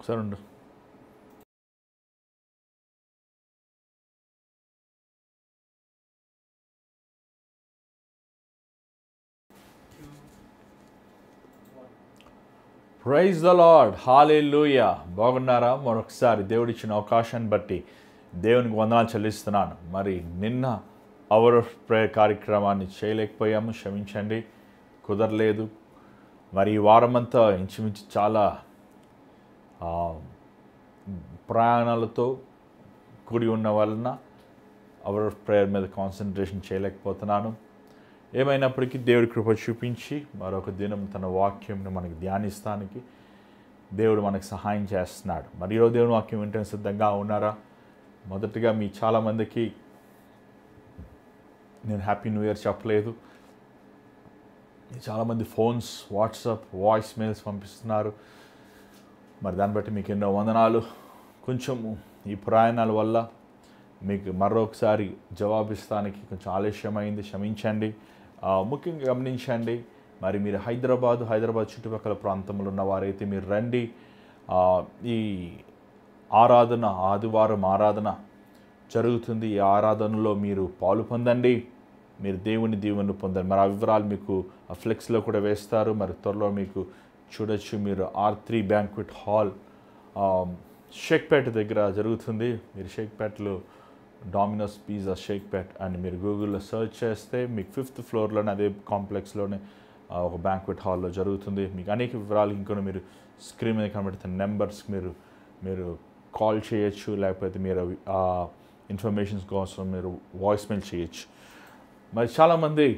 ఒకసారి ఉండు. Praise the lord, హల్లెలూయా. బాగున్నారా? మరొకసారి దేవుడిచ్చిన అవకాశాన్ని బట్టి దేవునికి వందనాలు చెల్లిస్తున్నాను. మరి నిన్న అవర్ ఆఫ్ ప్రేయర్ కార్యక్రమాన్ని చేయలేకపోయాము, క్షమించండి, కుదరలేదు. మరి ఈ వారమంతా ఇంచుమించు చాలా ప్రయాణాలతో కూడి ఉన్న వలన అవర్ ఆఫ్ ప్రేయర్ మీద కాన్సన్ట్రేషన్ చేయలేకపోతున్నాను. ఏమైనప్పటికీ దేవుడి కృప చూపించి మరొక దినం తన వాక్యంను మనకి ధ్యానిస్తానికి దేవుడు మనకు సహాయం చేస్తున్నాడు. మరి ఈరోజు దేవుని వాక్యం వింటనే సిద్ధంగా ఉన్నారా? మొదటిగా మీ చాలామందికి నేను హ్యాపీ న్యూ ఇయర్ చెప్పలేదు. చాలామంది ఫోన్స్, వాట్సాప్, వాయిస్ మెయిల్స్ పంపిస్తున్నారు. మరి దాన్ని బట్టి మీకు ఎన్నో వందనాలు. కొంచెము ఈ ప్రయాణాల వల్ల మీకు మరొకసారి జవాబిస్తానికి కొంచెం ఆలస్యమైంది, క్షమించండి. ముఖ్యంగా గమనించండి, మరి మీరు హైదరాబాద్ చుట్టుపక్కల ప్రాంతంలో ఉన్నవారైతే మీరు రండి. ఈ ఆరాధన, ఆదివారం ఆరాధన జరుగుతుంది. ఈ ఆరాధనలో మీరు పాలు పొందండి, మీరు దేవుని దీవెనలు పొందండి. మరి ఆ వివరాలు మీకు ఆ ఫ్లెక్స్లో కూడా వేస్తారు. మరి త్వరలో మీకు చూడొచ్చు. మీరు R3 బ్యాంక్వెట్ హాల్ షేక్పేట దగ్గర జరుగుతుంది. మీరు షేక్పేటలో డామినోస్ పిజ్జా షేక్పేట్ అని మీరు గూగుల్లో సెర్చ్ చేస్తే మీకు 5th ఫ్లోర్లోనే అదే కాంప్లెక్స్లోనే ఒక బ్యాంక్వెట్ హాల్లో జరుగుతుంది. మీకు అనేక వివరాలు ఇంకొన్ని మీరు స్క్రీన్ మీద కనబడుతున్న నెంబర్స్కి మీరు కాల్ చేయొచ్చు, లేకపోతే మీరు ఇన్ఫర్మేషన్స్ కోసం మీరు వాయిస్ మెయిల్ చేయొచ్చు. మరి చాలామంది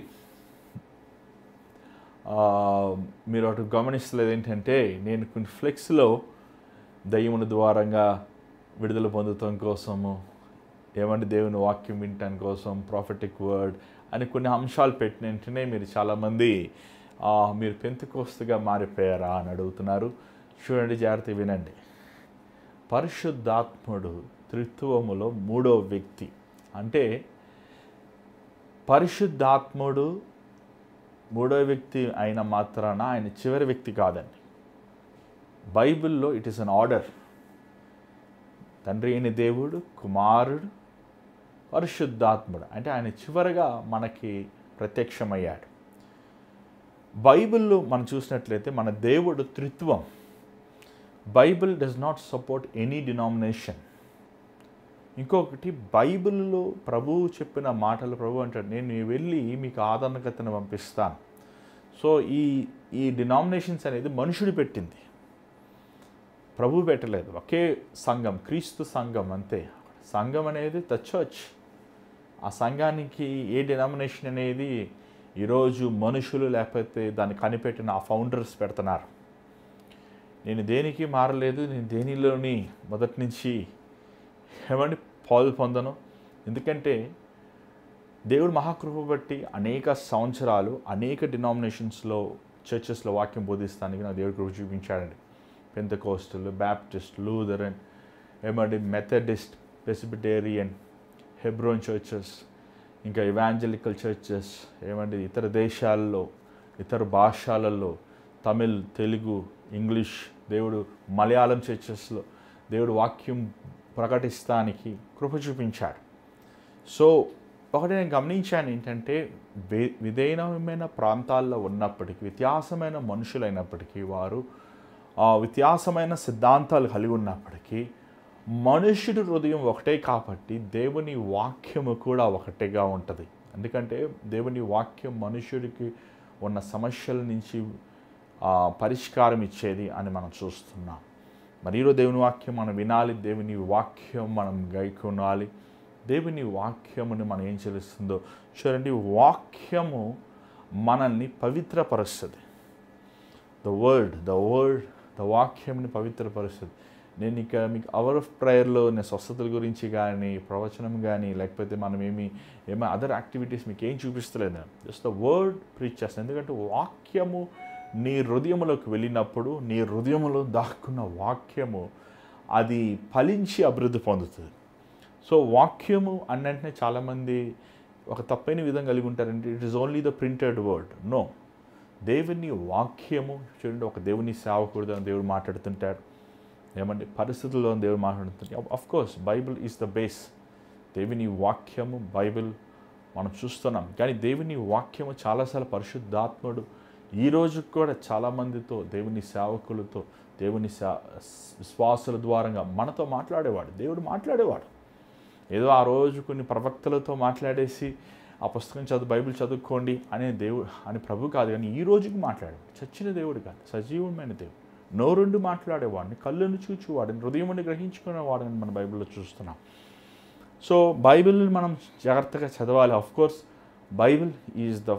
మీరు అటు గమనిస్తలేదు ఏంటంటే, నేను కొన్ని ఫ్లెక్స్లో దయ్యముల ద్వారంగా విడుదల పొందటం కోసము, ఏమంటే దేవుని వాక్యం వినటం కోసం, ప్రాఫెటిక్ వర్డ్ అని కొన్ని అంశాలు పెట్టిన వెంటనే మీరు చాలామంది మీరు పెంతెకోస్తుగా మారిపోయారా అని అడుగుతున్నారు. చూడండి, జాగ్రత్త వినండి. పరిశుద్ధాత్ముడు త్రిత్వములో 3వ వ్యక్తి. అంటే పరిశుద్ధాత్ముడు 3వ వ్యక్తి అయిన మాత్రాన ఆయన చివరి వ్యక్తి కాదండి. బైబిల్లో ఇట్ ఈస్ అన్ ఆర్డర్. తండ్రి అయిన దేవుడు, కుమారుడు, పరిశుద్ధాత్ముడు, అంటే ఆయన చివరగా మనకి ప్రత్యక్షమయ్యాడు. బైబిల్లో మనం చూసినట్లయితే మన దేవుడు త్రిత్వం. Bible does not support any denomination. ఇంకొకటి, బైబిల్లో ప్రభువు చెప్పిన మాటలు, ప్రభు అంటాడు, నేను వెళ్ళి మీకు ఆదరణకర్తను పంపిస్తాను. సో ఈ డినామినేషన్స్ అనేది మనుషుడు పెట్టింది, ప్రభు పెట్టలేదు. ఒకే సంఘం, క్రీస్తు సంఘం, అంతే. సంఘం అనేది ద చర్చ్. ఆ సంఘానికి ఏ డినామినేషన్ అనేది ఈరోజు మనుషులు లేకపోతే దాన్ని కనిపెట్టిన ఆ ఫౌండర్స్ పెడుతున్నారు. నేను దేనికి మారలేదు, నేను దేనిలోని మొదటి నుంచి ఏమంటే పాలు పొందను. ఎందుకంటే దేవుడు మహాకృప బట్టి అనేక సంవత్సరాలు అనేక డినామినేషన్స్లో, చర్చెస్లో వాక్యం బోధిస్తానికి నాకు దేవుడు కృప చూపించాడండి. పెంతెకోస్టల్, బ్యాప్టిస్ట్, లూథరన్, ఏమంటే మెథడిస్ట్, ప్రెస్బిటేరియన్, హెబ్రోన్ చర్చెస్, ఇంకా ఇవాంజలికల్ చర్చెస్, ఏమంటే ఇతర దేశాల్లో, ఇతర భాషలలో, తమిళ్, తెలుగు, ఇంగ్లీష్, దేవుడు మలయాళం చర్చెస్లో దేవుడు వాక్యం ప్రకటిస్తానికి కృప చూపించాడు. సో ఒకటి నేను గమనించాను ఏంటంటే, విధేయమైన ప్రాంతాల్లో ఉన్నప్పటికీ, వ్యత్యాసమైన మనుషులైనప్పటికీ, వారు వ్యత్యాసమైన సిద్ధాంతాలు కలిగి ఉన్నప్పటికీ, మనుషుడి హృదయం ఒకటే కాబట్టి దేవుని వాక్యము కూడా ఒకటేగా ఉంటుంది. ఎందుకంటే దేవుని వాక్యం మనుషుడికి ఉన్న సమస్యల నుంచి పరిష్కారం ఇచ్చేది అని మనం చూస్తున్నాం. మరి ఈరోజు దేవుని వాక్యం మనం వినాలి, దేవుని వాక్యం మనం గైకొనాలి. దేవుని వాక్యముని మనం ఏం చేస్తుందో చూడండి. వాక్యము మనల్ని పవిత్రపరుస్తుంది. ద వాక్యంని పవిత్రపరుస్తుంది. నేను ఇక మీకు అవర్ ఆఫ్ ప్రేయర్లో నేను స్వస్థతల గురించి కానీ, ప్రవచనం కానీ, లేకపోతే మనం ఏమి అదర్ యాక్టివిటీస్ మీకు ఏం చూపిస్తలేదు. నేను జస్ట్ ద వర్డ్ ప్రీచ్ చేస్తాను. ఎందుకంటే వాక్యము నీ హృదయములోకి వెళ్ళినప్పుడు, నీ హృదయములో దాక్కున్న వాక్యము అది ఫలించి అభివృద్ధి పొందుతుంది. సో వాక్యము అన్నంటే చాలామంది ఒక తప్పైన విధం కలిగి ఉంటారంటే, it is only the printed word. No, దేవుని వాక్యము చూడండి, ఒక దేవుని సేవకుడు దేవుడు మాట్లాడుతుంటాడు. ఏమండి పరిస్థితుల్లో దేవుడు మాట్లాడుతుంది. Of course Bible is the base. దేవుని వాక్యము బైబిల్ మనం చూస్తున్నాం. కానీ దేవుని వాక్యము చాలాసార్లు పరిశుద్ధాత్ముడు ఈరోజు కూడా చాలామందితో, దేవుని సేవకులతో, దేవుని విశ్వాసుల ద్వారంగా మనతో మాట్లాడేవాడు. దేవుడు మాట్లాడేవాడు. ఏదో ఆ రోజు కొన్ని ప్రవక్తలతో మాట్లాడేసి ఆ పుస్తకం బైబిల్ చదువుకోండి అనే దేవుడు అని ప్రభు కాదు, కానీ ఈ రోజుకి మాట్లాడేవాడు. చచ్చిన దేవుడు కాదు, సజీవమైన దేవుడు. నోరుండి మాట్లాడేవాడిని, కళ్ళను చూచేవాడిని, హృదయముని గ్రహించుకునేవాడిని మన బైబిల్లో చూస్తున్నాం. సో బైబిల్ని మనం జాగ్రత్తగా చదవాలి. Of course Bible is the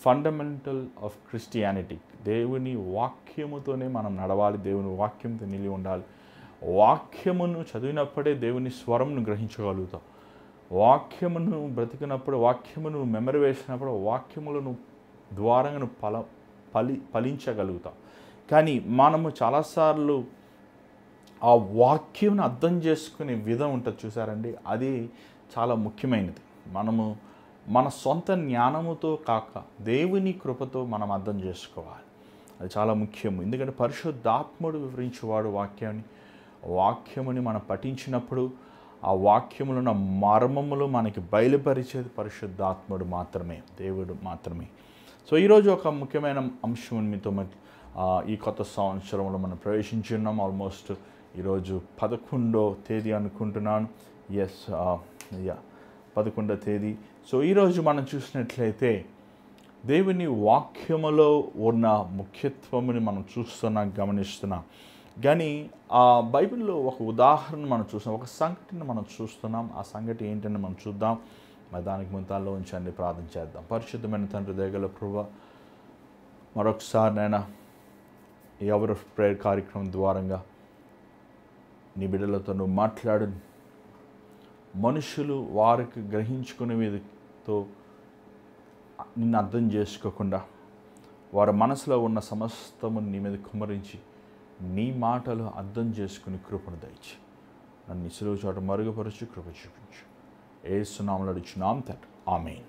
fundamental of Christianity. దేవుని వాక్యముతోనే మనం నడవాలి, దేవుని వాక్యంతో నిలిచి ఉండాలి. వాక్యమును చదివినప్పుడే దేవుని స్వరంను గ్రహించగలుగుతాం. వాక్యమును బ్రతికినప్పుడు, వాక్యమును మెమరీ వేసినప్పుడు వాక్యములను ద్వారంగా ఫలించగలుగుతాం. కానీ మనము చాలాసార్లు ఆ వాక్యంను అర్థం చేసుకునే విధం ఉంటుంది చూసారండి, అది చాలా ముఖ్యమైనది. మనము మన సొంత జ్ఞానముతో కాక దేవుని కృపతో మనం అర్థం చేసుకోవాలి. అది చాలా ముఖ్యము. ఎందుకంటే పరిశుద్ధాత్ముడు వివరించేవాడు వాక్యముని మనం పఠించినప్పుడు ఆ వాక్యములో ఉన్న మర్మములు మనకి బయలుపరిచేది పరిశుద్ధాత్ముడు మాత్రమే, దేవుడు మాత్రమే. సో ఈరోజు ఒక ముఖ్యమైన అంశం మీతో ఈ కొత్త సంవత్సరంలో మనం ప్రవేశించి ఉన్నాం. ఆల్మోస్ట్ ఈరోజు 11వ తేదీ అనుకుంటున్నాను. 11వ తేదీ. సో ఈరోజు మనం చూసినట్లయితే దేవుని వాక్యములో ఉన్న ముఖ్యత్వముని మనం గమనిస్తున్నాం. కానీ ఆ బైబిల్లో ఒక ఉదాహరణ మనం చూస్తున్నాం, ఒక సంఘటన మనం చూస్తున్నాం. ఆ సంఘటన ఏంటని మనం చూద్దాం. మరి దానికి ముంతాల్లో ఉంచండి, ప్రార్థన చేద్దాం. పరిశుద్ధమైన తండ్రి, దయగల ప్రభువా, మరొకసారి నాయనా ఈ అవర్ ఆఫ్ ప్రేయర్ కార్యక్రమం ద్వారంగా నీ బిడ్డలతో నువ్వు మాట్లాడు. మనుషులు వారికి గ్రహించుకునేవితో నిన్ను అర్థం చేసుకోకుండా వారి మనసులో ఉన్న సమస్తము నీ మీద కుమ్మరించి నీ మాటలు అర్థం చేసుకుని కృపను దయచి నన్ను సులువు చోట మరుగుపరచు, కృప చూపించు. యేసునామములో అడుగుచున్నాం తండ్రి, ఆమేన్.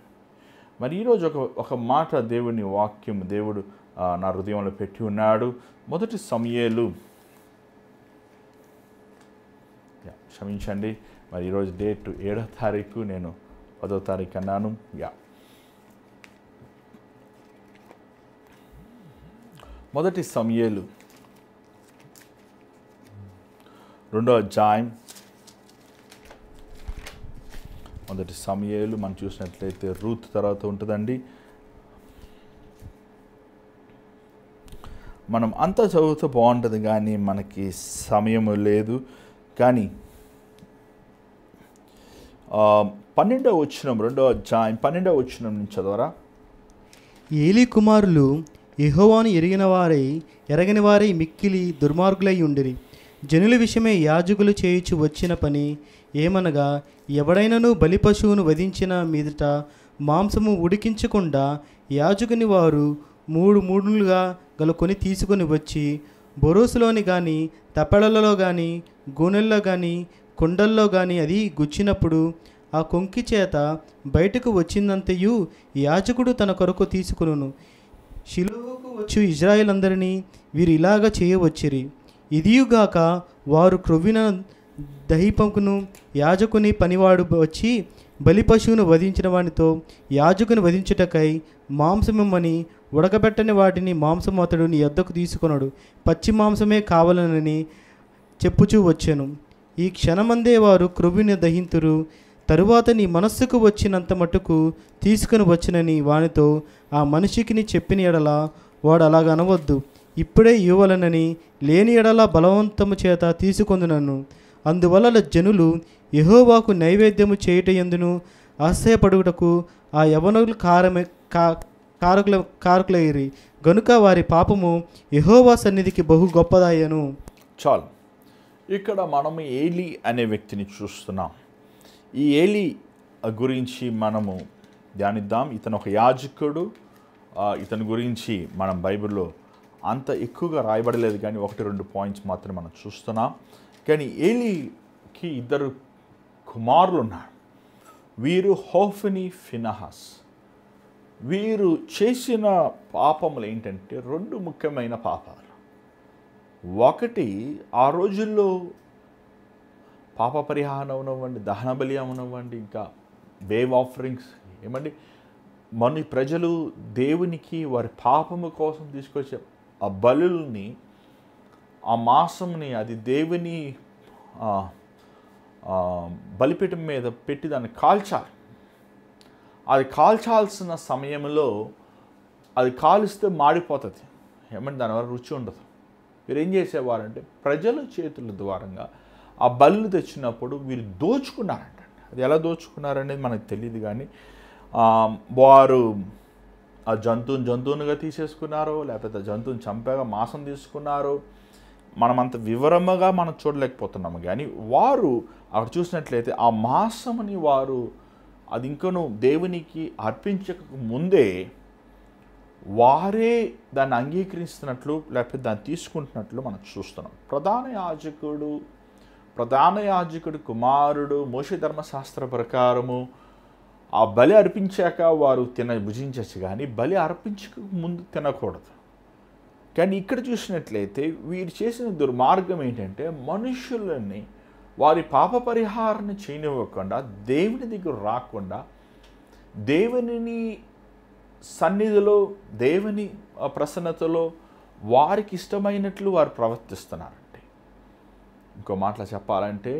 మరి ఈరోజు ఒక మాట దేవుని వాక్యం దేవుడు నా హృదయంలో పెట్టి ఉన్నాడు. మొదటి సమూయేలు, క్షమించండి, మరి ఈరోజు డేట్ 7వ తారీఖు, నేను 10వ తారీఖు అన్నాను. మొదటి సమూయేలు 2వ అధ్యాయం. మొదటి సమూయేలు మనం చూసినట్లయితే రూత్ తర్వాత ఉంటుందండి. మనం అంతా చదువుతూ బాగుంటుంది, కానీ మనకి సమయం లేదు. కానీ 12వ వచనం, 2వ అధ్యాయం 12వ వచనం నుంచి చదవరా. ఏలీ కుమారులు యెహోవాను ఎరగని వారై మిక్కిలి దుర్మార్గులై ఉండిరి. జనుల విషయమే యాజకులు చేయుచు వచ్చిన పని ఏమనగా, ఎవడైనను బలి పశువును వధించిన మీదట మాంసము ఉడికించకుండా యాజకుని వారు 3 మూడులుగా గలుకొని తీసుకొని వచ్చి బొరోసులోని కానీ, తప్పెడలలో కానీ, గూనెల్లో కానీ, కుండల్లో కానీ అది గుచ్చినప్పుడు ఆ కొంకి చేత బయటకు వచ్చిందంతయు యాజకుడు తన కొరకు తీసుకును. షిలోహుకు వచ్చు ఇజ్రాయేలందరినీ వీరు ఇలాగ చేయవచ్చిరి. ఇదియుగాక వారు క్రొవ్విన దహిపమును యాజకుని పనివాడు వచ్చి బలి పశువును వధించిన వానితో యాజకుని వధించుటకై మాంసమిమ్మని, ఉడకబెట్టని వాటిని మాంసము అతడు నీ యొద్దకు తీసుకొనడు, పచ్చి మాంసమే కావాలనని చెప్పుచూ వచ్చాను. ఈ క్షణమందే వారు క్రొవ్విని దహింతురు. తరువాత నీ మనస్సుకు వచ్చినంత మటుకు తీసుకుని వచ్చినని వానితో ఆ మనిషికి చెప్పిన ఎడల వాడు అలాగ అనవద్దు, ఇప్పుడే ఇవ్వవలనని, లేని ఎడల బలవంతము చేత తీసుకొందునను. అందువల్ల జనులు యెహోవాకు నైవేద్యము చేయుటయందును ఆశ్చర్యపడుటకు ఆ యవనులు కారకులైరి గనుక వారి పాపము యెహోవా సన్నిధికి బహు గొప్పదాయను. చాలు. ఇక్కడ మనము ఏలీ అనే వ్యక్తిని చూస్తున్నాం. ఈ ఏలీ గురించి మనము ధ్యానిద్దాం. ఇతను ఒక యాజకుడు. ఇతని గురించి మనం బైబిల్లో అంత ఎక్కువగా రాయబడలేదు, కానీ 1-2 పాయింట్స్ మాత్రం మనం చూస్తున్నాం. కానీ ఏలీకి 2 కుమారులు ఉన్నారు. వీరు హోఫ్ని, ఫినహాస్. వీరు చేసిన పాపములు ఏంటంటే 2 ముఖ్యమైన పాపాలు. ఒకటి, ఆ రోజుల్లో పాప పరిహారం అవనివ్వండి, దహన బలి అవనివ్వండి, ఇంకా వేవ్ ఆఫరింగ్స్ ఏమండి, మన ప్రజలు దేవునికి వారి పాపము కోసం తీసుకొచ్చే ఆ బలుల్ని, ఆ మాంసంని అది దేవుని బలిపీఠం మీద పెట్టి దాన్ని కాల్చాలి. అది కాల్చాల్సిన సమయంలో అది కాలుస్తే మాడిపోతుంది, ఏమంటే దానివల్ల రుచి ఉండదు. వీరు ఏం చేసేవారంటే ప్రజల చేతుల ద్వారంగా ఆ బలులు తెచ్చినప్పుడు వీరు దోచుకున్నారంట. అది ఎలా దోచుకున్నారనేది మనకు తెలియదు, కానీ వారు ఆ జంతువునిగా తీసేసుకున్నారో, లేకపోతే జంతువుని చంపగా మాంసం తీసుకున్నారో మనమంత వివరముగా మనం చూడలేకపోతున్నాము. కానీ వారు అక్కడ చూసినట్లయితే ఆ మాంసముని వారు అది ఇంకను దేవునికి అర్పించక ముందే వారే దాన్ని అంగీకరిస్తున్నట్లు, లేకపోతే దాన్ని తీసుకుంటున్నట్లు మనం చూస్తున్నాం. ప్రధాన యాజకుడు కుమారుడు మోషే ధర్మశాస్త్ర ప్రకారము ఆ బలి అర్పించాక వారు భుజించచ్చు, కానీ బలి అర్పించక ముందు తినకూడదు. కానీ ఇక్కడ చూసినట్లయితే వీరు చేసిన దుర్మార్గం ఏంటంటే మనుషులని వారి పాప పరిహారాన్ని చేయనివ్వకుండా, దేవుని దగ్గర రాకుండా, దేవుని సన్నిధిలో దేవుని ప్రసన్నతలో వారికి ఇష్టమైనట్లు వారు ప్రవర్తిస్తున్నారంటే. ఇంకో మాటలో చెప్పాలంటే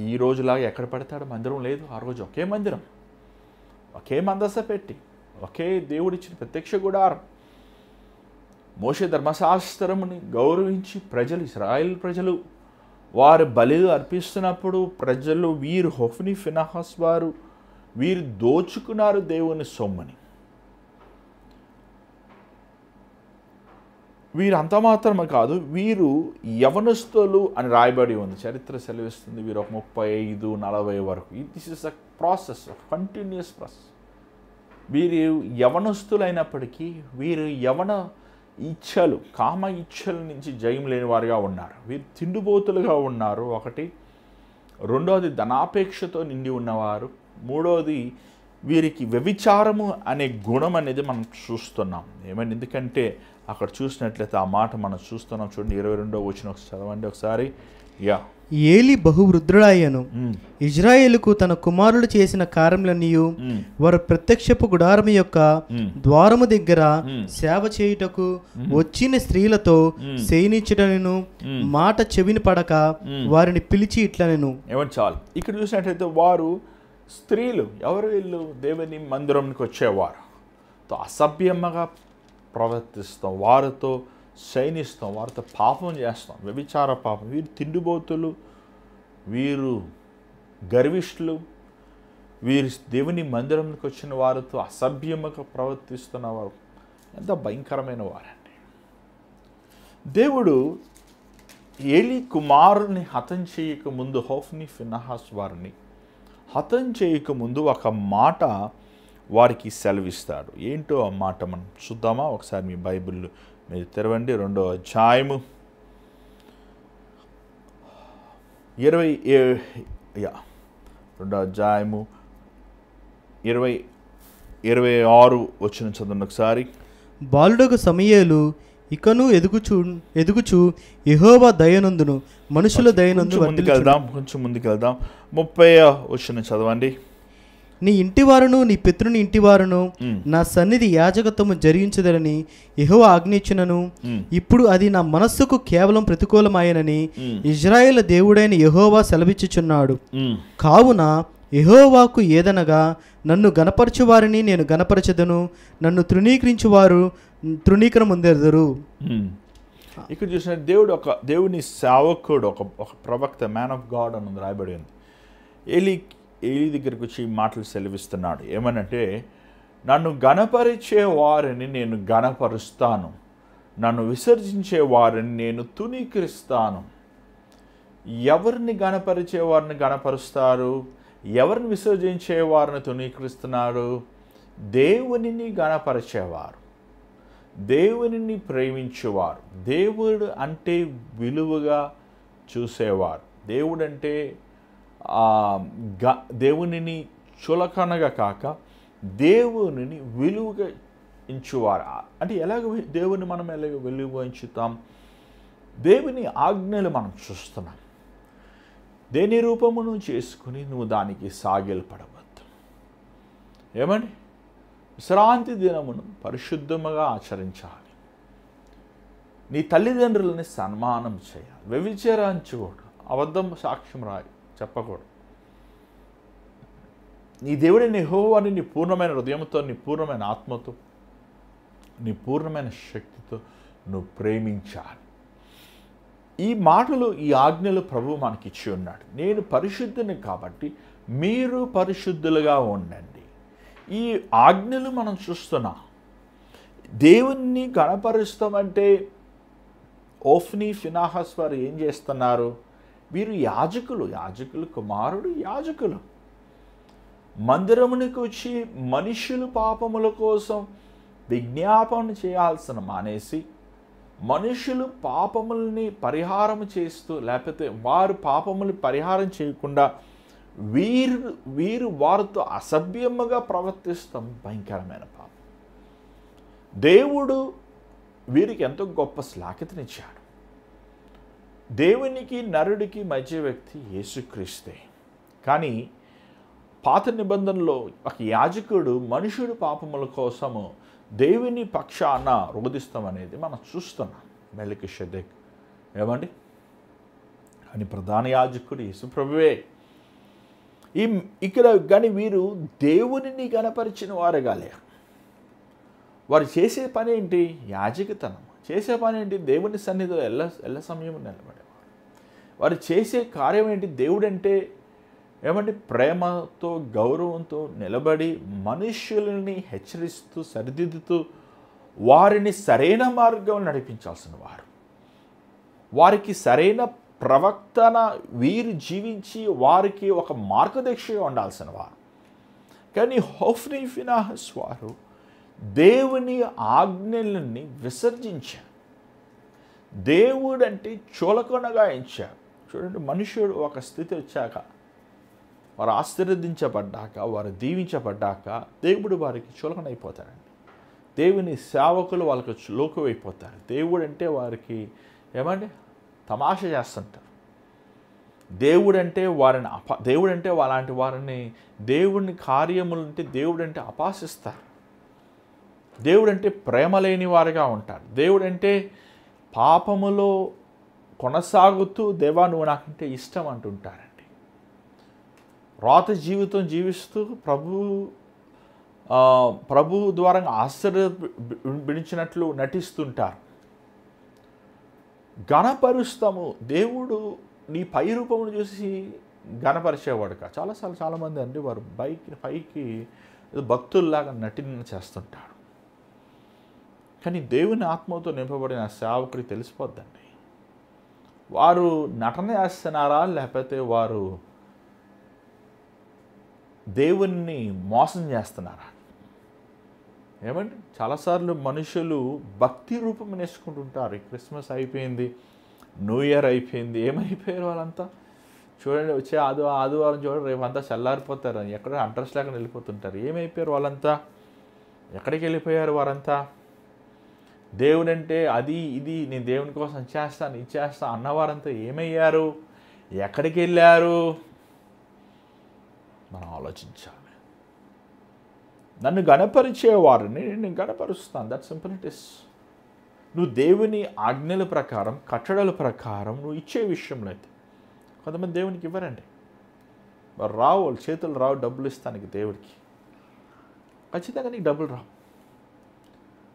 ఈ రోజులాగా ఎక్కడ పడతాడు మందిరం లేదు. ఆ రోజు ఒకే మందిరం, ఒకే మందస పెట్టి, ఒకే దేవుడిచ్చిన ప్రత్యక్ష గుడారం. మోషే ధర్మశాస్త్రముని గౌరవించి ప్రజలు, ఇశ్రాయేల్ ప్రజలు వారు బలిలు అర్పిస్తున్నప్పుడు ప్రజలు వీరు హొఫ్ని ఫినహాస్ వారు వీరు దోచుకున్నారు దేవుని సొమ్మని. వీరు అంత మాత్రమే కాదు, వీరు యవనస్తులు అని రాయబడి ఉంది, చరిత్ర సెలవిస్తుంది. వీరు ఒక 35-40 వరకు. This is a process, continuous process. వీరు యవనస్తులైనప్పటికీ వీరు యవన ఇచ్ఛలు, కామ ఇచ్ఛల నుంచి జయం లేని వారుగా ఉన్నారు. వీరు తిండిబోతులుగా ఉన్నారు ఒకటి. రెండవది ధనాపేక్షతో నిండి ఉన్నవారు. మూడవది వీరికి వ్యభిచారము అనే గుణం అనేది మనం చూస్తున్నాం. ఏమని, ఎందుకంటే అక్కడ చూసినట్లయితే ఆ మాట మనం చూస్తున్నాం. చూడండి 22వ వచనం చదవండి ఒకసారి. ఏలి బహువృద్ధుడాయను, ఇజ్రాయేలుకు తన కుమారులు చేసిన కార్యములన్నీయు వారు ప్రత్యక్షపు గుడారము యొక్క ద్వారము దగ్గర సేవ చేయుటకు వచ్చిన స్త్రీలతో శయనించుటను మాట చెవిని పడక వారిని పిలిచి ఇట్లనెను. ఏమని చాలు. ఇక్కడ చూసినట్లయితే వారు స్త్రీలు, ఎవరు వీళ్ళు? దేవుని మందిరంకి వచ్చేవారు. అసభ్యంగా ప్రవర్తిస్తాం, వారితో శయనిస్తాం, వారితో పాపం చేస్తాం, వ్యభిచార పాపం. వీరు తిండిబోతులు, వీరు గర్విష్ఠులు, వీరు దేవుని మందిరంకి వచ్చిన వారితో అసభ్యముగా ప్రవర్తిస్తున్నవారు. ఎంత భయంకరమైన వారండి. దేవుడు ఏలి కుమారుని హతం చేయకముందు, హోఫ్ని ఫినహాస్ వారిని హతం చేయకముందు ఒక మాట వారికి సెలవిస్తాడు. ఏంటో ఆ మాట మనం చూద్దామా? ఒకసారి మీ బైబిల్ మీరు తెరవండి. 2వ అధ్యాయము 26 వచ్చిన చదవండి ఒకసారి. బాలుడకు సమూయేలు ఇకను ఎదుగుచు యెహోవా దయనందును మనుషుల దయనందు కొంచెం ముందుకెళ్దాం. 30వ వచనం చదవండి. నీ ఇంటివారును నీ పితృని ఇంటివారును నా సన్నిధి యాజకత్వము జరిగించదరని యెహోవా ఆజ్ఞించునను, ఇప్పుడు అది నా మనస్సుకు కేవలం ప్రతికూలమాయనని ఇజ్రాయేలు దేవుడైన యెహోవా సెలవిచ్చుచున్నాడు. కావున యెహోవాకు ఏదనగా, నన్ను గణపరచు వారిని నేను గణపరచదను, నన్ను తృణీకరించువారు తృణీకరముందెదరు. ఇక్కడ చూసిన దేవుని సేవకుడు, ఒక ప్రవక్త, మ్యాన్ ఆఫ్ గాడ్ అని రాయబడి ఉంది. ఏలి దగ్గరికి వచ్చి మాటలు సెలవిస్తున్నాడు. ఏమనంటే, నన్ను గణపరిచే వారిని నేను గణపరుస్తాను, నన్ను విసర్జించే వారిని నేను తునీకరిస్తాను. ఎవరిని గణపరిచే వారిని గణపరుస్తారు, ఎవరిని విసర్జించే వారిని తునీకరిస్తున్నారు? దేవునిని గణపరిచేవారు, దేవునిని ప్రేమించేవారు, దేవుడు అంటే విలువగా చూసేవారు, దేవుడంటే దేవునిని చులకనగా కాక దేవునిని విలువగా ఎంచువారు. అంటే దేవుని మనం ఎలాగ విలువ ఎంచుతాం? దేవుని ఆజ్ఞలు మనం చూస్తున్నాం. దేని రూపమును చేసుకుని నువ్వు దానికి సాగిలపడవద్దు. ఏమండి? విశ్రాంతి దినమును పరిశుద్ధముగా ఆచరించాలి. నీ తల్లిదండ్రులని సన్మానం చేయాలి. వ్యభిచారించకూడదు. అబద్ధం సాక్ష్యం చెప్పకూడదు. నీ దేవుడిని యెహోవాని నీ పూర్ణమైన హృదయంతో, నీ పూర్ణమైన ఆత్మతో, నీ పూర్ణమైన శక్తితో నువ్వు ప్రేమించాలి. ఈ మాటలు, ఈ ఆజ్ఞలు ప్రభువు మనకిచ్చి ఉన్నాడు. నేను పరిశుద్ధుని కాబట్టి మీరు పరిశుద్ధులుగా ఉండండి. ఈ ఆజ్ఞలు మనం చూస్తున్నాం. దేవుణ్ణి గణపరుస్తామంటే ఓఫ్నీ, ఫినాహస్ వారు ఏం చేస్తున్నారు? వీరు యాజకులు కుమారుడు యాజకులు. మందిరమునికి వచ్చి మనుషులు పాపముల కోసం విజ్ఞాపన చేయాల్సిన మానేసి, మనుషులు పాపముల్ని పరిహారం చేస్తూ, లేకపోతే వారు పాపములు పరిహారం చేయకుండా వీరు వారితో అసభ్యముగా ప్రవర్తిస్తాం. భయంకరమైన పాపం. దేవుడు వీరికి ఎంతో గొప్ప శ్లాఘ్యతనిచ్చాడు. దేవునికి నరుడికి మధ్య వ్యక్తి యేసుక్రీస్తే. కానీ పాత నిబంధనలో ఒక యాజకుడు మనుషుడు పాపముల కోసము దేవుని పక్షాన రోధిస్తాం అనేది మనం చూస్తున్నాం. మెల్కీషెదెక్ ఏమండి? అని ప్రధాన యాజకుడు యేసుప్రభువే. ఇక్కడ కానీ వీరు దేవునిని గణపరిచిన వారుగా లేరు. వారు చేసే పని ఏంటి? యాజకతనం. చేసే పని ఏంటి? దేవుని సన్నిధిలో ఎల్ల సమయం నిలబడేవారు. వారు చేసే కార్యం ఏంటి? దేవుడంటే ఏమంటే ప్రేమతో, గౌరవంతో నిలబడి మనుష్యులని హెచ్చరిస్తూ, సరిదిద్దుతూ వారిని సరైన మార్గం నడిపించాల్సిన వారు. వారికి సరైన ప్రవక్తన వీరు జీవించి వారికి ఒక మార్గదర్శిగా ఉండాల్సిన వారు. కానీ హోఫ్నీ, ఫినాహస్ వారు దేవుని ఆజ్ఞలని విసర్జించారు. దేవుడంటే చులకనగా ఎంచారు. చూడండి, మనుషుడు ఒక స్థితి వచ్చాక, వారు ఆశీర్వదించబడ్డాక, వారు దీవించబడ్డాక దేవుడు వారికి చులకనైపోతారండి. దేవుని సేవకులు వాళ్ళకి లోకువైపోతారు. దేవుడు అంటే వారికి ఏమంటే తమాష చేస్తుంటారు. దేవుడంటే అలాంటి వారిని దేవుని కార్యములంటే దేవుడంటే అపాసిస్తారు. దేవుడంటే ప్రేమ లేని వారుగా ఉంటారు. దేవుడంటే పాపములో కొనసాగుతూ దేవా నువ్వు నాకంటే ఇష్టం అంటుంటారండి. రాత జీవితం జీవిస్తూ ప్రభు ద్వారా ఆశ్చర్యపడిచినట్లు నటిస్తుంటారు. గణపరుస్తాము. దేవుడు నీ పై రూపమును చూసి గణపరిచేవాడు కాదు. చాలామంది అండి వారు పైకి భక్తుల్లాగా నటన చేస్తుంటారు. కానీ దేవుని ఆత్మతో నింపబడిన సేవకుడికి తెలిసిపోద్దండి వారు నటన చేస్తున్నారా లేకపోతే వారు దేవుణ్ణి మోసం చేస్తున్నారా. ఏమండి, చాలాసార్లు మనుషులు భక్తి రూపం వేసుకుంటుంటారు. క్రిస్మస్ అయిపోయింది, న్యూ ఇయర్ అయిపోయింది, ఏమైపోయారు వాళ్ళంతా? చూడండి, వచ్చే ఆదివారం చూడండి, రేపంతా చల్లారిపోతారు, ఎక్కడో అడ్రస్ లేకుండా వెళ్ళిపోతుంటారు. ఏమైపోయారు వాళ్ళంతా? ఎక్కడికి వెళ్ళిపోయారు వారంతా? దేవుడంటే అది ఇది నేను దేవుని కోసం చేస్తాను ఇచ్చేస్తా అన్నవారంతా ఏమయ్యారు? ఎక్కడికి వెళ్ళారు? మనం ఆలోచించాలి. నన్ను గణపరిచేవారిని నేను గణపరుస్తాను. That simple it is. నువ్వు దేవుని ఆజ్ఞల ప్రకారం, కట్టడల ప్రకారం నువ్వు ఇచ్చే విషయంలో అయితే కొంతమంది దేవునికి ఇవ్వరండి. వారు రావు, వాళ్ళ చేతులు రావు డబ్బులు ఇస్తానికి దేవుడికి. ఖచ్చితంగా నీకు డబ్బులు రావు.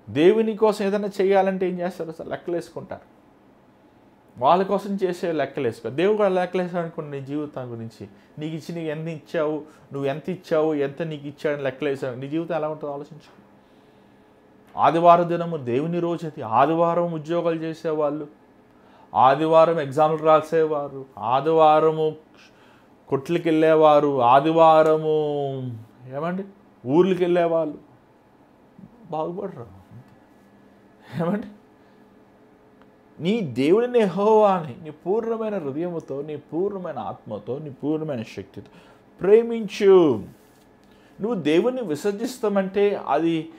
దేవుని కోసం ఏదైనా చేయాలంటే ఏం చేస్తారు? అసలు లెక్కలు వేసుకుంటారు. వాళ్ళ కోసం చేసే లెక్కలు వేసుకో. దేవుడు కూడా లెక్కలు వేసాడు నీ జీవితం గురించి. నీకు ఇచ్చి నీకు ఎంత ఇచ్చావు, నువ్వు ఎంత ఇచ్చావు, ఎంత నీకు ఇచ్చాడని లెక్కలు వేసావు. నీ జీవితం ఎలా ఉంటుందో ఆలోచించు. ఆదివారం దినము దేవుని రోజు అది. ఆదివారం ఉద్యోగాలు చేసేవాళ్ళు, ఆదివారం ఎగ్జామ్లు రాసేవారు, ఆదివారము కొట్లకి వెళ్ళేవారు, ఆదివారము ఏమండి ఊర్లకి వెళ్ళేవాళ్ళు బాగుపడరు. ఏమండి, నీ దేవుడిని యెహోవాని నీ పూర్ణమైన హృదయముతో, నీ పూర్ణమైన ఆత్మతో, నీ పూర్ణమైన శక్తితో ప్రేమించు. నువ్వు దేవుణ్ణి విసర్జిస్తామంటే అది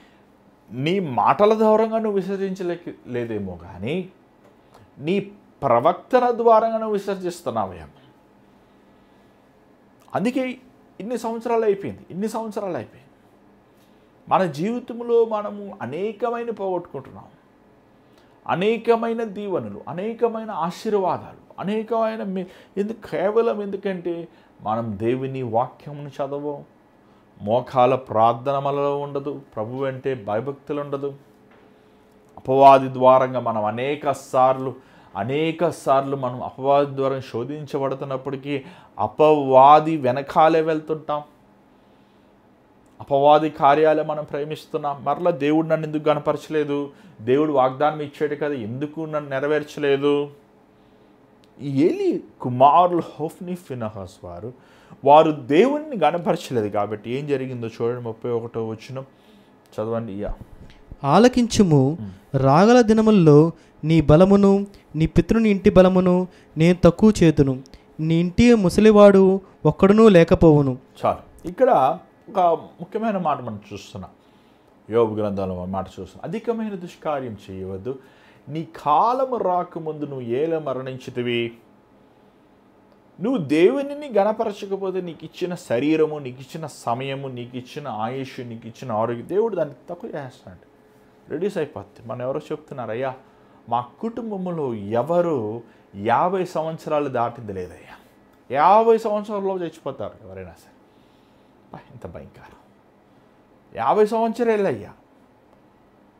నీ మాటల ద్వారంగా నువ్వు విసర్జించలేదేమో కానీ నీ ప్రవక్తల ద్వారా నువ్వు విసర్జిస్తున్నావయ్యా. అందుకే ఇన్ని సంవత్సరాలు అయిపోయింది. మన జీవితంలో మనము అనేకమైన పోగొట్టుకుంటున్నాం. అనేకమైన దీవెనలు, అనేకమైన ఆశీర్వాదాలు, అనేకమైన కేవలం ఎందుకంటే మనం దేవుని వాక్యమును చదవం, మోకాల ప్రార్థన మనలో ఉండదు, ప్రభు అంటే భయభక్తులు ఉండదు. అపవాది ద్వారంగా మనం అనేక సార్లు మనం అపవాది ద్వారా శోధించబడుతున్నప్పటికీ అపవాది వెనకాలే వెళ్తుంటాం. అపవాది కార్యాలే మనం ప్రేమిస్తున్నాం. మరలా దేవుడు నన్ను ఎందుకు గణపరచలేదు, దేవుడు వాగ్దానం ఇచ్చాడు కదా, ఎందుకు నన్ను నెరవేర్చలేదు? ఏలీ కుమారులు హోఫ్నీ ఫినహాస్ వారు దేవుణ్ణి గణపరచలేదు కాబట్టి ఏం జరిగిందో చూడండి. 31వ వచనం చదవండి. ఆలకించుము, రాగల దినముల్లో నీ బలమును నీ పితృని ఇంటి బలమును నేను తక్కువ చేతును, నీ ఇంటి ముసలివాడు ఒక్కడునూ లేకపోవును. చాలు. ఇక్కడ ఒక ముఖ్యమైన మాట మనం చూస్తున్నాం. యోబు గ్రంథంలో మాట చూస్తున్నాం. అధికమైన దుష్కార్యం చేయవద్దు, నీ కాలము రాకముందు నువ్వు ఏల మరణించితివి. నువ్వు దేవునిని గణపరచకపోతే నీకు ఇచ్చిన శరీరము, నీకు ఇచ్చిన సమయము, నీకు ఇచ్చిన ఆయుష్, నీకు ఇచ్చిన ఆరోగ్యం దేవుడు దాన్ని తక్కువ చేస్తున్నాడు. రెడ్యూస్ అయిపోద్ది. మనం ఎవరో చెప్తున్నారు, అయ్యా మా కుటుంబంలో ఎవరు 50 సంవత్సరాలు దాటింది లేదయ్యా, 50 సంవత్సరాల్లో చచ్చిపోతారు ఎవరైనా సరే. ఇంత భయంకరం. 50 సంవత్సరాలు అయ్యా.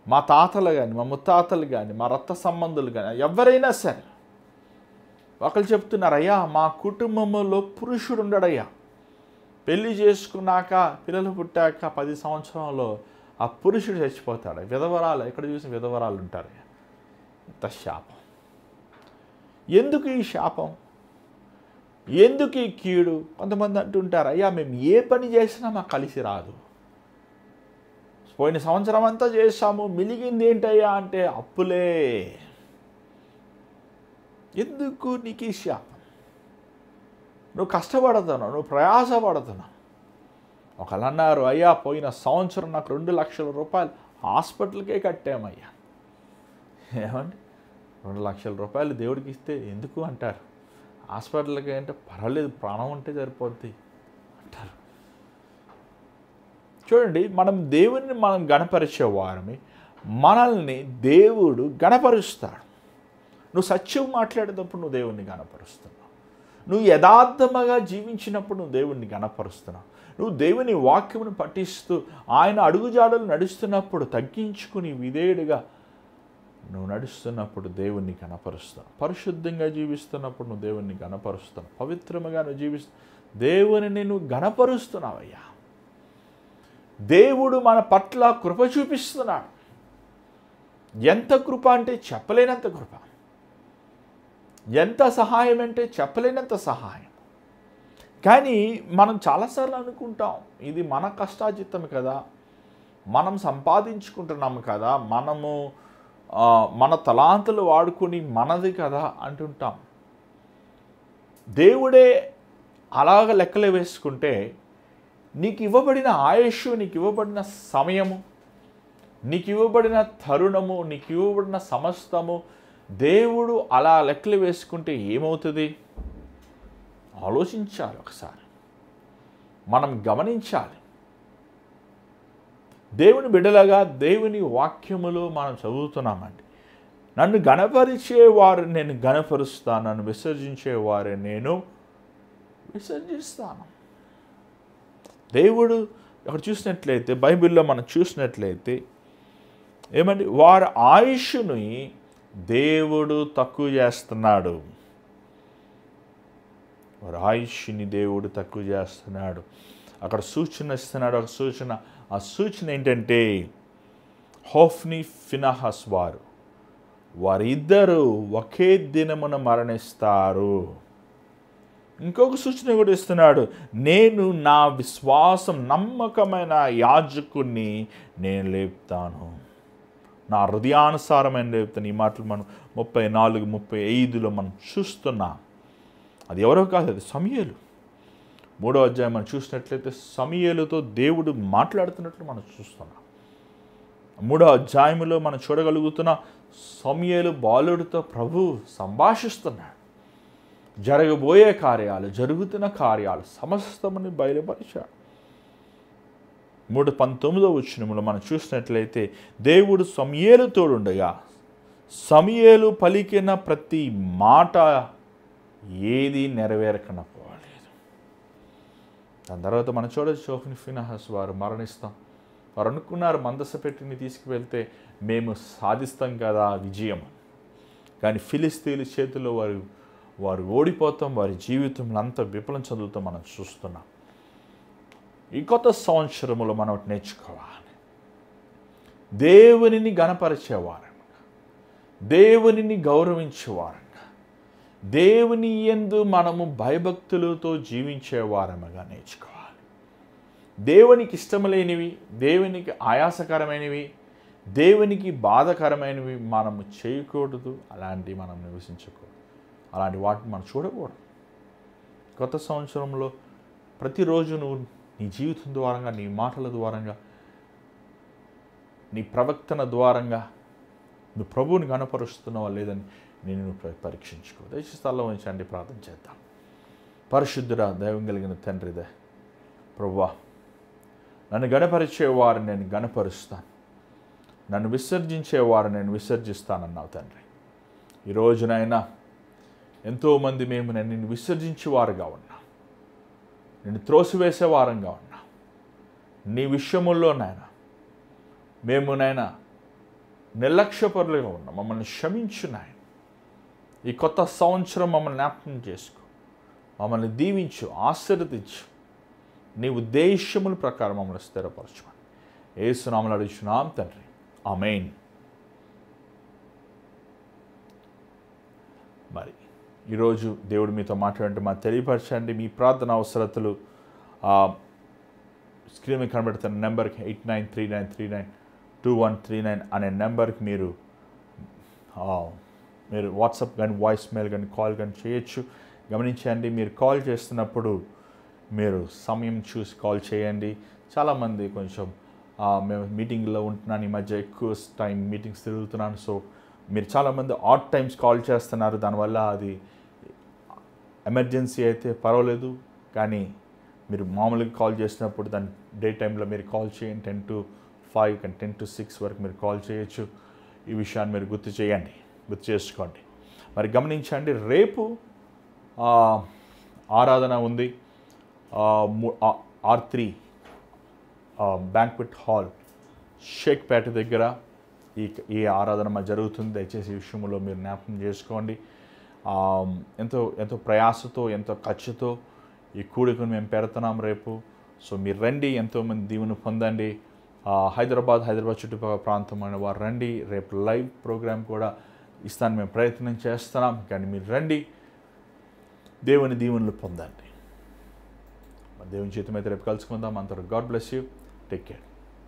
మా తాతలు కానీ, మా ముత్తాతలు కానీ, మా రక్త సంబంధులు కానీ ఎవరైనా సరే ఒకళ్ళు చెప్తున్నారు, అయ్యా మా కుటుంబంలో పురుషుడు ఉండడయ్యా, పెళ్ళి చేసుకున్నాక పిల్లలు పుట్టాక 10 సంవత్సరంలో ఆ పురుషుడు చచ్చిపోతాడు. విధవరాలు ఎక్కడ చూసిన విధవరాలు ఉంటారు. ఇంత శాపం. ఎందుకు ఈ శాపం? ఎందుకు ఈ కీడు? కొంతమంది అంటుంటారు, అయ్యా మేము ఏ పని చేసినా మాకు కలిసి రాదు, పోయిన సంవత్సరం అంతా చేసాము, మిలిగింది ఏంటయ్యా అంటే అప్పులే. ఎందుకు నీకు ఈ శాపం? నువ్వు కష్టపడుతున్నావు, నువ్వు ప్రయాసపడుతున్నావు. ఒకళ్ళు అన్నారు, అయ్యా పోయిన సంవత్సరం నాకు 2 లక్షల రూపాయలు హాస్పిటల్కే కట్టామయ్యా. ఏమండి, 2 లక్షల రూపాయలు దేవుడికి ఇస్తే ఎందుకు అంటారు. హాస్పిటల్కి అంటే పర్వాలేదు, ప్రాణం ఉంటే సరిపోద్ది అంటారు. చూడండి, మనం దేవుడిని మనం గణపరిచేవారని మనల్ని దేవుడు గణపరుస్తాడు. నువ్వు సత్యం మాట్లాడేటప్పుడు నువ్వు దేవుణ్ణి గణపరుస్తున్నావు. నువ్వు యథార్థముగా జీవించినప్పుడు నువ్వు దేవుణ్ణి గణపరుస్తున్నావు. నువ్వు దేవుని వాక్యమును పఠిస్తూ ఆయన అడుగుజాడలు నడుస్తున్నప్పుడు తగ్గించుకుని విధేయుడిగా నువ్వు నడుస్తున్నప్పుడు దేవుణ్ణి గణపరుస్తావు. పరిశుద్ధంగా జీవిస్తున్నప్పుడు నువ్వు దేవుణ్ణి గణపరుస్తావు. పవిత్రముగా నువ్వు దేవుని నువ్వు గణపరుస్తున్నావయ్యా. దేవుడు మన పట్ల కృప చూపిస్తున్నాడు. ఎంత కృప అంటే చెప్పలేనంత కృప, ఎంత సహాయం అంటే చెప్పలేనంత సహాయం. కానీ మనం చాలాసార్లు అనుకుంటాం, ఇది మన కష్టాజితం కదా, మనం సంపాదించుకుంటున్నాము కదా, మనము మన తలాంతులు వాడుకొని మనది కదా అంటుంటాం. దేవుడే అలాగ లెక్కలు వేసుకుంటే నీకు ఇవ్వబడిన ఆయుష్, నీకు ఇవ్వబడిన సమయము, నీకు ఇవ్వబడిన తరుణము, నీకు ఇవ్వబడిన సమస్తము దేవుడు అలా లెక్కలు వేసుకుంటే ఏమవుతుంది? ఆలోచించాలి ఒకసారి, మనం గమనించాలి. దేవుని బిడ్డలుగా దేవుని వాక్యములో మనం చదువుతున్నామండి. నన్ను గణపరిచేవారు నేను గణపరుస్తాను, నన్ను విసర్జించేవారే నేను విసర్జిస్తాను. దేవుడు అక్కడ చూసినట్లయితే, బైబిల్లో మనం చూసినట్లయితే ఏమండి, వారి ఆయుష్ని దేవుడు తక్కువ చేస్తున్నాడు. వారి ఆయుష్ని దేవుడు తక్కువ చేస్తున్నాడు. అక్కడ సూచన ఇస్తున్నాడు. ఒక సూచన, ఆ సూచన ఏంటంటే హోఫ్నీ ఫినహాస్ వారిద్దరూ ఒకే దినమున మరణిస్తారు. ఇంకొక సూచన కూడా ఇస్తున్నాడు, నేను నా విశ్వాసం నమ్మకమైన యాజకుని నేను లేపుతాను, నా హృదయానుసారమైన లేపుతాను. ఈ మాటలు మనం 34, 35లో మనం చూస్తున్నాం. అది ఎవరో కాదు, అది సమూయేలు. 3వ అధ్యాయం మనం చూసినట్లయితే సమూయేలుతో దేవుడు మాట్లాడుతున్నట్లు మనం చూస్తున్నాం. 3వ అధ్యాయంలో మనం చూడగలుగుతున్న సమూయేలు బాలుడితో ప్రభు సంభాషిస్తున్నాడు. జరగబోయే కార్యాలు, జరుగుతున్న కార్యాలు సమస్తమని బయలుపరిచాడు. 3:19 వచనంలో మనం చూసినట్లయితే దేవుడు సమూయేలు తోడుండగా సమూయేలు పలికిన ప్రతి మాట ఏది నెరవేరకుండా పోలేదు. దాని తర్వాత మనం చూడొచ్చు హోఫ్ని ఫినెహాస్ వారు మరణిస్తాం. వారు అనుకున్నారు మందస పెట్టిని తీసుకువెళ్తే మేము సాధిస్తాం కదా విజయం. కానీ ఫిలిస్తీన్ల చేతిలో వారు ఓడిపోతాం. వారి జీవితంలో అంతా విఫలం చదువుతాం మనం చూస్తున్నాం. ఈ కొత్త సంవత్సరంలో మనం ఒకటి నేర్చుకోవాలి. దేవునిని గణపరిచేవారంగా, దేవునిని గౌరవించేవారంగా, దేవుని యందు మనము భయభక్తులతో జీవించేవారముగా నేర్చుకోవాలి. దేవునికి ఇష్టములేనివి, దేవునికి ఆయాసకరమైనవి, దేవునికి బాధకరమైనవి మనము చేయకూడదు. అలాంటివి మనం నివసించకూడదు. అలాంటి వాటిని మనం చూడకూడదు. కొత్త సంవత్సరంలో ప్రతిరోజు నువ్వు నీ జీవితం ద్వారంగా, నీ మాటల ద్వారంగా, నీ ప్రవక్తన ద్వారంగా నువ్వు ప్రభువుని గణపరుస్తున్నావా లేదని నేను పరీక్షించుకో. దయచేసి స్థలంలో ఉంచండి, ప్రార్థన చేద్దాం. పరిశుద్ధుడా, దైవం కలిగిన తండ్రిదే ప్రభువా, నన్ను గణపరిచేవారిని నేను గణపరుస్తాను, నన్ను విసర్జించేవారిని నేను విసర్జిస్తానన్నావు తండ్రి. ఈరోజునైనా ఎంతోమంది మేము నిన్ను విసర్జించేవారుగా ఉన్నాం, నిన్ను త్రోసివేసేవారంగా ఉన్నాం. నీ విషయముల్లోనైనా మేము నైనా నిర్లక్ష్యపరులుగా ఉన్నాం. మమ్మల్ని క్షమించు నాయన. ఈ కొత్త సంవత్సరం మమ్మల్ని జ్ఞాపకం చేసుకో, మమ్మల్ని దీవించు, ఆశీర్వదించు. నీ ఉద్దేశముల ప్రకారం మమ్మల్ని స్థిరపరచమని యేసు నామములో అడుగుచున్నాం తండ్రి, ఆమేన్. మరి ఈరోజు దేవుడు మీతో మాట్లాడంటే మాకు తెలియపరచండి. మీ ప్రార్థన అవసరతలు స్క్రీన్ మీద కనబడుతున్న నెంబర్కి 8939392139 అనే నెంబర్కి మీరు వాట్సాప్ కానీ వాయిస్ మెయిల్ కానీ కాల్ కానీ చేయొచ్చు. గమనించండి, మీరు కాల్ చేస్తున్నప్పుడు మీరు సమయం చూసి కాల్ చేయండి. చాలామంది కొంచెం మేము మీటింగ్లో ఉంటున్నాను, ఈ మధ్య ఎక్కువ టైం మీటింగ్స్ తిరుగుతున్నాను, సో మీరు చాలామంది ఆడ్ టైమ్స్ కాల్ చేస్తున్నారు. దానివల్ల అది ఎమర్జెన్సీ అయితే పర్వాలేదు, కానీ మీరు మామూలుగా కాల్ చేసినప్పుడు దాని డే టైంలో మీరు కాల్ చేయండి. 10 to 5 కానీ 10 to 6 వరకు మీరు కాల్ చేయొచ్చు. ఈ విషయాన్ని మీరు గుర్తు చేసుకోండి. మరి గమనించండి, రేపు ఆరాధన ఉంది. R3 బ్యాంక్వెట్ హాల్ షేక్పేట దగ్గర ఈ ఆరాధన జరుగుతుంది. దయచేసి ఈ విషయంలో మీరు జ్ఞాపకం చేసుకోండి. ఎంతో ప్రయాసతో, ఎంతో ఖర్చుతో ఈ కూడికను మేము పెడుతున్నాం రేపు. సో మీరు రండి, ఎంతోమంది దీవెన పొందండి. హైదరాబాద్ చుట్టుపక్కల ప్రాంతమైన వారు రండి. రేపు లైవ్ ప్రోగ్రామ్ కూడా ఇస్తాను మేము ప్రయత్నం చేస్తున్నాం, కానీ మీరు రండి, దేవుని దీవెనలు పొందండి. దేవుని చేతుమైతే రేపు కలుసుకుందాం. అంతవరకు God bless you. Take care.